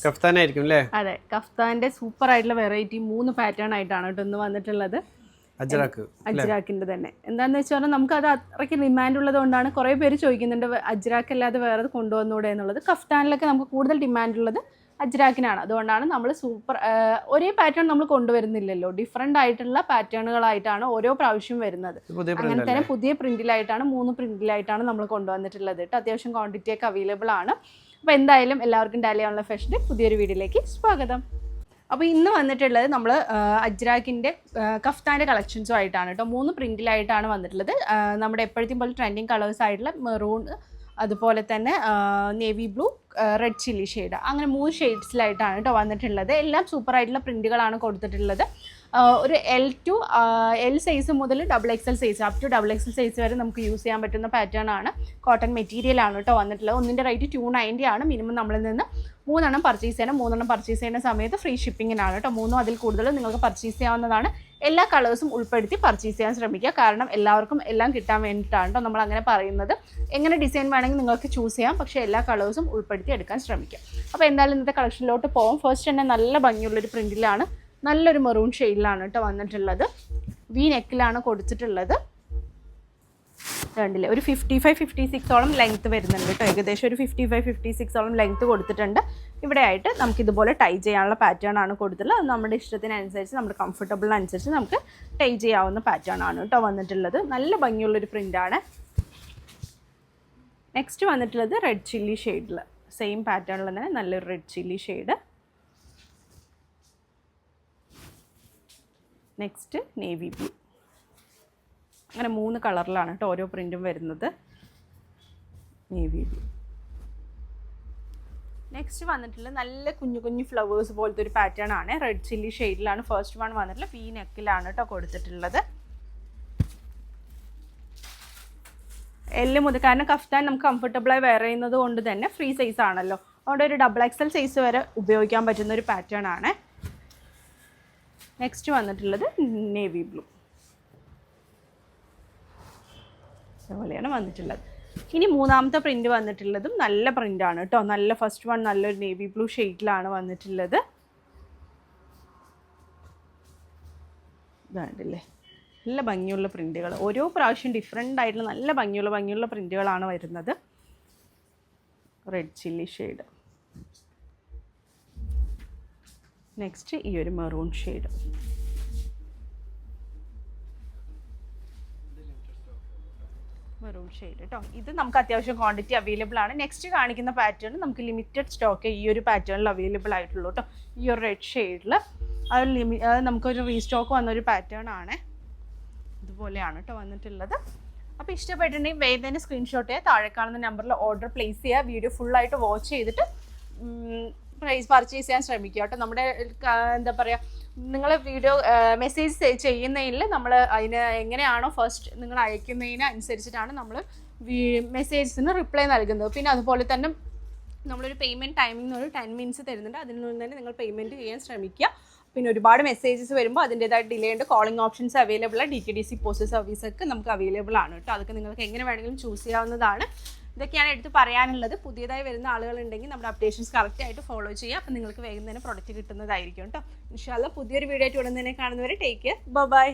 കഫ്താനായിരിക്കും അല്ലേ? അതെ, കഫ്താന്റെ സൂപ്പർ ആയിട്ടുള്ള വെറൈറ്റി 3 പാറ്റേൺ ആയിട്ടാണ് കേട്ടോ ഇന്ന് വന്നിട്ടുള്ളത്. അജ്രാക്കിന്റെ തന്നെ എന്താന്ന് വെച്ചാൽ നമുക്ക് അത് അത്രയ്ക്ക് ഡിമാൻഡ് ഉള്ളത് കൊണ്ടാണ് കുറേ പേര് ചോദിക്കുന്നുണ്ട് അജ്രാക്ക് അല്ലാതെ വേറെ കൊണ്ടുവന്നൂടെ എന്നുള്ളത്. കഫ്താനിലൊക്കെ നമുക്ക് കൂടുതൽ ഡിമാൻഡ് ഉള്ളത് അജ്രാക്കിനാണ്. അതുകൊണ്ടാണ് നമ്മൾ സൂപ്പർ ഒരേ പാറ്റേൺ നമ്മൾ കൊണ്ടുവരുന്നില്ലല്ലോ, ഡിഫറെൻ്റ് ആയിട്ടുള്ള പാറ്റേണുകളായിട്ടാണ് ഓരോ പ്രാവശ്യം വരുന്നത്. അങ്ങനെ തന്നെ പുതിയ പ്രിന്റിലായിട്ടാണ് 3 പ്രിന്റിലായിട്ടാണ് നമ്മൾ കൊണ്ടുവന്നിട്ടുള്ളത് കേട്ടോ. അത്യാവശ്യം ക്വാണ്ടിറ്റി ഒക്കെ അവൈലബിൾ ആണ്. അപ്പോൾ എന്തായാലും എല്ലാവർക്കും ഡാലിയ ഓൺലൈൻ ഫാഷൻ്റെ പുതിയൊരു വീഡിയോയിലേക്ക് സ്വാഗതം. അപ്പോൾ ഇന്ന് വന്നിട്ടുള്ളത് നമ്മൾ അജ്രാക്കിൻ്റെ കഫ്താൻ്റെ കളക്ഷൻസും ആയിട്ടാണ് കേട്ടോ. 3 പ്രിന്റിലായിട്ടാണ് വന്നിട്ടുള്ളത്. നമ്മുടെ എപ്പോഴത്തെയും പോലെ ട്രെൻഡിങ് കളേഴ്സ് ആയിട്ടുള്ള മെറൂൺ, അതുപോലെ തന്നെ navy blue, red chilli shade, അങ്ങനെ 3 ഷെയ്ഡ്സിലായിട്ടാണ് കേട്ടോ വന്നിട്ടുള്ളത്. എല്ലാം സൂപ്പറായിട്ടുള്ള പ്രിന്റുകളാണ് കൊടുത്തിട്ടുള്ളത്. ഒരു L സൈസ് മുതൽ XXL size up to XXL size വരെ നമുക്ക് യൂസ് ചെയ്യാൻ പറ്റുന്ന പാറ്റേൺ ആണ്. കോട്ടൺ മെറ്റീരിയൽ ആണ് കേട്ടോ വന്നിട്ടുള്ളത്. ഒന്നിൻ്റെ റേറ്റ് 290 ആണ്. മിനിമം നമ്മളിൽ നിന്ന് 3 എണ്ണം പർച്ചേസ് ചെയ്യണം. 3 എണ്ണം പർച്ചേസ് ചെയ്യുന്ന സമയത്ത് ഫ്രീ ഷിപ്പിങ്ങിനാണ് കേട്ടോ. 3 അതിൽ കൂടുതൽ നിങ്ങൾക്ക് പർച്ചേസ് ചെയ്യാവുന്നതാണ്. എല്ലാ കളേഴ്സും ഉൾപ്പെടുത്തി പർച്ചേസ് ചെയ്യാൻ ശ്രമിക്കുക. കാരണം എല്ലാവർക്കും എല്ലാം കിട്ടാൻ വേണ്ടിയിട്ടാണ് കേട്ടോ നമ്മൾ അങ്ങനെ പറയുന്നത്. എങ്ങനെ ഡിസൈൻ വേണമെങ്കിൽ നിങ്ങൾക്ക് ചൂസ് ചെയ്യാം, പക്ഷേ എല്ലാ കളേഴ്സും ഉൾപ്പെടുത്തി എടുക്കാൻ ശ്രമിക്കുക. അപ്പോൾ എന്തായാലും ഇന്നത്തെ കളക്ഷനിലോട്ട് പോകാം. ഫസ്റ്റ് തന്നെ നല്ല ഭംഗിയുള്ളൊരു പ്രിന്റിലാണ്, നല്ലൊരു മെറൂൺ ഷെയ്ഡിലാണ് കേട്ടോ വന്നിട്ടുള്ളത്. വി നെക്കിലാണ് കൊടുത്തിട്ടുള്ളത്. രണ്ടില്ലേ ഒരു 55-56ഓളം ലെങ്ത്ത് വരുന്നുണ്ട് കേട്ടോ. ഏകദേശം ഒരു 55-56ഓളം ലെങ്ത്ത് കൊടുത്തിട്ടുണ്ട്. ഇവിടെ ആയിട്ട് നമുക്കിതുപോലെ ടൈ ചെയ്യാനുള്ള പാറ്റേൺ ആണ് കൊടുത്തിട്ടുള്ളത്. അത് നമ്മുടെ ഇഷ്ടത്തിനനുസരിച്ച് നമ്മുടെ കംഫർട്ടബിളിനനുസരിച്ച് നമുക്ക് ടൈ ചെയ്യാവുന്ന പാറ്റേൺ ആണ് കേട്ടോ വന്നിട്ടുള്ളത്. നല്ല ഭംഗിയുള്ളൊരു പ്രിൻ്റാണ്. നെക്സ്റ്റ് വന്നിട്ടുള്ളത് റെഡ് ചില്ലി ഷെയ്ഡിൽ, സെയിം പാറ്റേണിൽ തന്നെ നല്ലൊരു red chilli shade. Next navy blue. അങ്ങനെ 3 കളറിലാണ് കേട്ടോ ഓരോ പ്രിൻറ്റും വരുന്നത്. Navy blue. നെക്സ്റ്റ് വന്നിട്ടുള്ള നല്ല കുഞ്ഞു കുഞ്ഞു ഫ്ലവേഴ്സ് പോലത്തെ ഒരു പാറ്റേൺ ആണ്. റെഡ് ചില്ലി ഷെയ്ഡിലാണ് ഫസ്റ്റ് വൺ വന്നിട്ടുള്ളത്. വി നെക്കിലാണ് കേട്ടോ കൊടുത്തിട്ടുള്ളത്. മുതൽ കാരണം കഫ്താൻ നമുക്ക് കംഫർട്ടബിളായി വെയർ ചെയ്യുന്നത് കൊണ്ട് തന്നെ ഫ്രീ സൈസ് ആണല്ലോ, അതുകൊണ്ട് ഒരു XXL സൈസ് വരെ ഉപയോഗിക്കാൻ പറ്റുന്ന ഒരു പാറ്റേൺ ആണ്. നെക്സ്റ്റ് വന്നിട്ടുള്ളത് നേവി ബ്ലൂ. അതുപോലെയാണ് വന്നിട്ടുള്ളത്. ഇനി മൂന്നാമത്തെ പ്രിന്റ് വന്നിട്ടുള്ളതും നല്ല പ്രിൻ്റാണ് കേട്ടോ. നല്ല ഫസ്റ്റ് വൺ നല്ലൊരു നേവി ബ്ലൂ ഷെയ്ഡിലാണ് വന്നിട്ടുള്ളത്. ഇതാണ്ടല്ലേ നല്ല ഭംഗിയുള്ള പ്രിന്റുകൾ. ഓരോ പ്രാവശ്യം ഡിഫറെൻ്റ് ആയിട്ടുള്ള നല്ല ഭംഗിയുള്ള പ്രിന്റുകളാണ് വരുന്നത്. Red chilli shade. നെക്സ്റ്റ് ഈ ഒരു മെറൂൺ ഷെയ്ഡ്. മെറൂൺ ഷെയ്ഡ് കേട്ടോ. ഇത് നമുക്ക് അത്യാവശ്യം ക്വാണ്ടിറ്റി അവൈലബിൾ ആണ്. നെക്സ്റ്റ് കാണിക്കുന്ന പാറ്റേൺ നമുക്ക് ലിമിറ്റഡ് സ്റ്റോക്ക് ഈ ഒരു പാറ്റേണിൽ അവൈലബിൾ ആയിട്ടുള്ളൂ കേട്ടോ. ഈ ഒരു റെഡ് ഷെയ്ഡിൽ അത് നമുക്കൊരു റീസ്റ്റോക്ക് വന്നൊരു പാറ്റേൺ ആണ്. ഇതുപോലെയാണ് കേട്ടോ വന്നിട്ടുള്ളത്. അപ്പോൾ ഇഷ്ടപ്പെട്ടിട്ടുണ്ടെങ്കിൽ വേഗം തന്നെ സ്ക്രീൻഷോട്ട് ചെയ്യുക. താഴെ കാണുന്ന നമ്പറിൽ ഓർഡർ പ്ലേസ് ചെയ്യുക. വീഡിയോ ഫുള്ളായിട്ട് വാച്ച് ചെയ്തിട്ട് പ്രൈസ് പർച്ചേസ് ചെയ്യാൻ ശ്രമിക്കുക കേട്ടോ. നമ്മുടെ എന്താ പറയുക, നിങ്ങൾ വീഡിയോ മെസ്സേജ് ചെയ്യുന്നതിൽ നമ്മൾ അതിന് എങ്ങനെയാണോ ഫസ്റ്റ് നിങ്ങൾ അയക്കുന്നതിന് അനുസരിച്ചിട്ടാണ് നമ്മൾ മെസ്സേജസിന് റിപ്ലൈ നൽകുന്നത്. പിന്നെ അതുപോലെ തന്നെ നമ്മളൊരു പേയ്മെൻറ്റ് ടൈമിംഗ് ഒരു 10 മിനിറ്റ്സ് തരുന്നുണ്ട്. അതിനുള്ളിൽ തന്നെ നിങ്ങൾ പേയ്മെൻറ്റ് ചെയ്യാൻ ശ്രമിക്കുക. പിന്നെ ഒരുപാട് മെസ്സേജസ് വരുമ്പോൾ അതിൻ്റേതായിട്ട് ഡിലേ ഉണ്ട്. കോളിംഗ് ഓപ്ഷൻസ് അവൈലബിൾ ആണ്. DTDC പോസ്റ്റ് സർവീസൊക്കെ നമുക്ക് അവൈലബിൾ ആണ് കേട്ടോ. അതൊക്കെ നിങ്ങൾക്ക് എങ്ങനെ വേണമെങ്കിലും ചൂസ് ചെയ്യാവുന്നതാണ്. ഇതൊക്കെയാണ് എടുത്ത് പറയാനുള്ളത്. പുതിയതായി വരുന്ന ആളുകളുണ്ടെങ്കിൽ നമ്മുടെ അപ്ഡേഷൻസ് കറക്റ്റായിട്ട് ഫോളോ ചെയ്യുക. അപ്പോൾ നിങ്ങൾക്ക് വേഗം തന്നെ പ്രൊഡക്റ്റ് കിട്ടുന്നതായിരിക്കും കേട്ടോ. ഇൻഷാല്ലാ പുതിയൊരു വീഡിയോ ആയിട്ട് ഉടൻ തന്നെ കാണുന്നവരെ ടേക്ക് കെയർ. ബൈ.